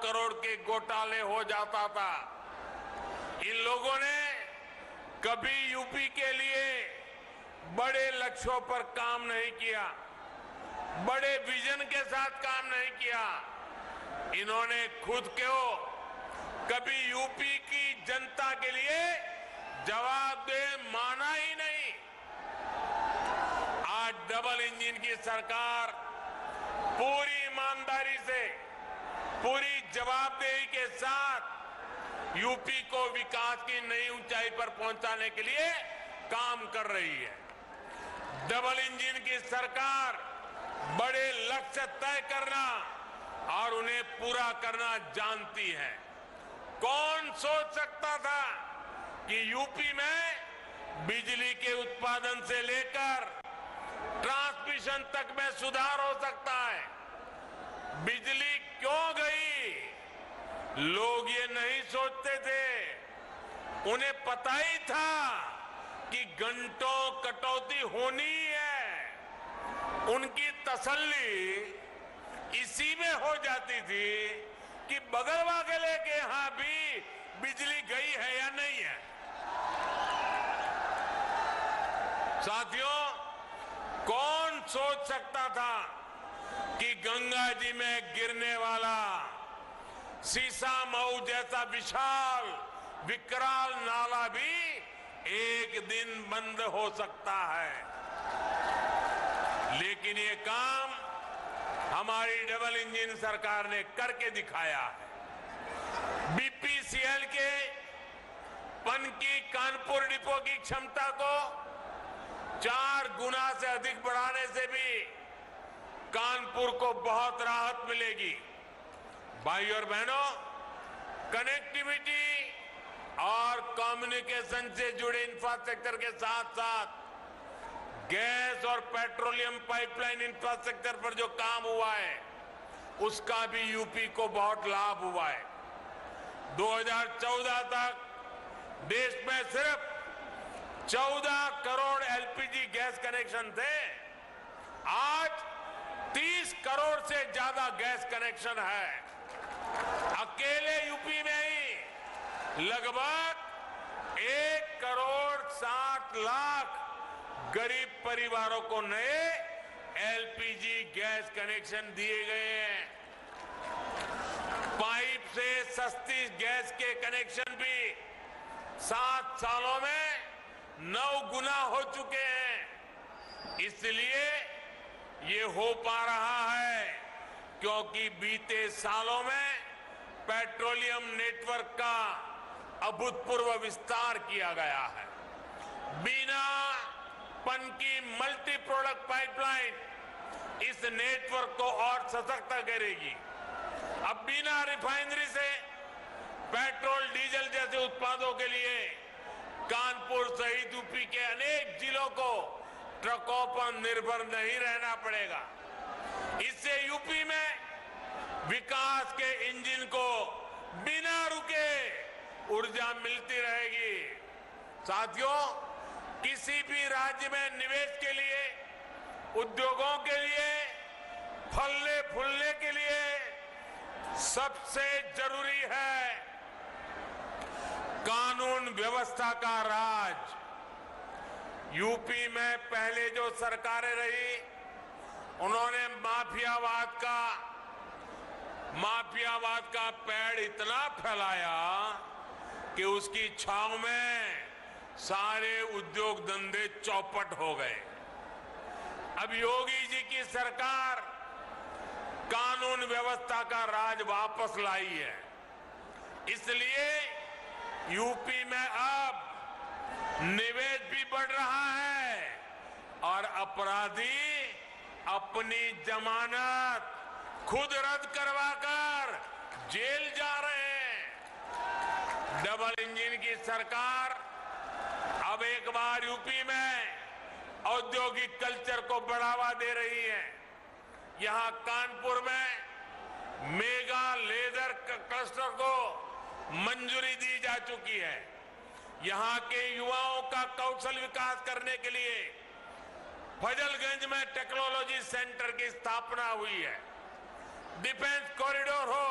करोड़ के घोटाले हो जाता था। इन लोगों ने कभी यूपी के लिए बड़े लक्ष्यों पर काम नहीं किया, बड़े विजन के साथ काम नहीं किया। इन्होंने खुद को कभी यूपी की जनता के लिए जवाबदेह माना ही नहीं। आज डबल इंजन की सरकार पूरी ईमानदारी से, पूरी जवाबदेही के साथ यूपी को विकास की नई ऊंचाई पर पहुंचाने के लिए काम कर रही है। डबल इंजन की सरकार बड़े लक्ष्य तय करना और उन्हें पूरा करना जानती है। कौन सोच सकता था कि यूपी में बिजली के उत्पादन से लेकर ट्रांसमिशन तक में सुधार हो सकता है। बिजली क्यों गई? लोग ये नहीं सोचते थे। उन्हें पता ही था कि घंटों कटौती होनी है। उनकी तसल्ली इसी में हो जाती थी कि बगल वाले के यहां भी बिजली गई है या नहीं है। साथियों, कौन सोच सकता था कि गंगा जी में गिरने वाला सीसा मऊ जैसा विशाल विकराल नाला भी एक दिन बंद हो सकता है। लेकिन ये काम हमारी डबल इंजन सरकार ने करके दिखाया है। बीपीसीएल के पनकी कानपुर डिपो की क्षमता को 4 गुना से अधिक बढ़ाने से भी कानपुर को बहुत राहत मिलेगी। भाइयों और बहनों, कनेक्टिविटी और कम्युनिकेशन से जुड़े इंफ्रास्ट्रक्चर के साथ साथ गैस और पेट्रोलियम पाइपलाइन इंफ्रास्ट्रक्चर पर जो काम हुआ है उसका भी यूपी को बहुत लाभ हुआ है। 2014 तक देश में सिर्फ 14 करोड़ एलपीजी गैस कनेक्शन थे। आज 30 करोड़ से ज्यादा गैस कनेक्शन है। अकेले यूपी में ही लगभग 1 करोड़ 60 लाख गरीब परिवारों को नए एलपीजी गैस कनेक्शन दिए गए हैं। पाइप से सस्ती गैस के कनेक्शन भी 7 सालों में 9 गुना हो चुके हैं। इसलिए ये हो पा रहा है क्योंकि बीते सालों में पेट्रोलियम नेटवर्क का अभूतपूर्व विस्तार किया गया है। बिना पनकी मल्टी प्रोडक्ट पाइपलाइन इस नेटवर्क को और सशक्त करेगी। अब बिना रिफाइनरी से पेट्रोल डीजल जैसे उत्पादों के लिए कानपुर सहित यूपी के अनेक जिलों को ट्रकों पर निर्भर नहीं रहना पड़ेगा। इससे यूपी में विकास के इंजन को बिना रुके ऊर्जा मिलती रहेगी। साथियों, किसी भी राज्य में निवेश के लिए, उद्योगों के लिए, फलने फूलने के लिए सबसे जरूरी है कानून व्यवस्था का राज। यूपी में पहले जो सरकारें रही उन्होंने माफियावाद का पेड़ इतना फैलाया कि उसकी छांव में सारे उद्योग धंधे चौपट हो गए। अब योगी जी की सरकार कानून व्यवस्था का राज वापस लाई है। इसलिए यूपी में अब निवेश भी बढ़ रहा है और अपराधी अपनी जमानत खुद रद्द करवाकर जेल जा रहे हैं। डबल इंजन की सरकार अब एक बार यूपी में औद्योगिक कल्चर को बढ़ावा दे रही है। यहां कानपुर में मेगा लेदर क्लस्टर को मंजूरी दी जा चुकी है। यहां के युवाओं का कौशल विकास करने के लिए फजलगंज में टेक्नोलॉजी सेंटर की स्थापना हुई है। डिफेंस कॉरिडोर हो,